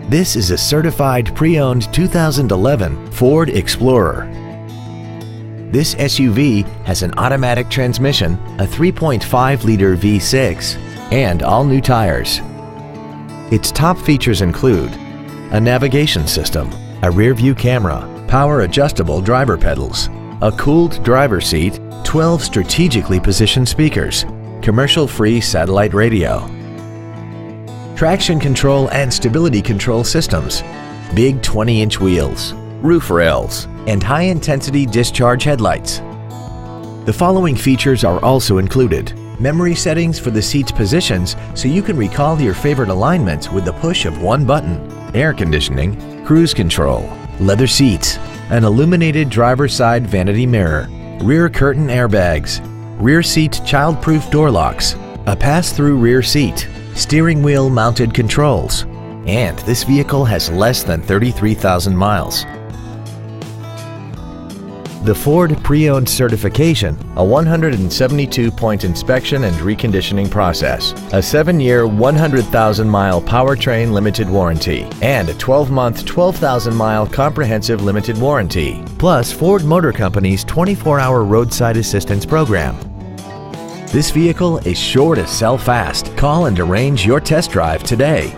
This is a certified pre-owned 2011 Ford Explorer. This SUV has an automatic transmission, a 3.5-liter V6, and all new tires. Its top features include a navigation system, a rear-view camera, power-adjustable driver pedals, a cooled driver's seat, 12 strategically positioned speakers, commercial-free satellite radio, traction control and stability control systems, big 20-inch wheels, roof rails, and high-intensity discharge headlights. The following features are also included: memory settings for the seat's positions so you can recall your favorite alignments with the push of one button, air conditioning, cruise control, leather seats, an illuminated driver's side vanity mirror, rear curtain airbags, rear seat child-proof door locks, a pass-through rear seat, steering wheel mounted controls, and this vehicle has less than 33,000 miles. The Ford Pre-Owned Certification, a 172-point inspection and reconditioning process, a 7-year, 100,000-mile powertrain limited warranty, and a 12-month, 12,000-mile comprehensive limited warranty, plus Ford Motor Company's 24-hour roadside assistance program. This vehicle is sure to sell fast. Call and arrange your test drive today.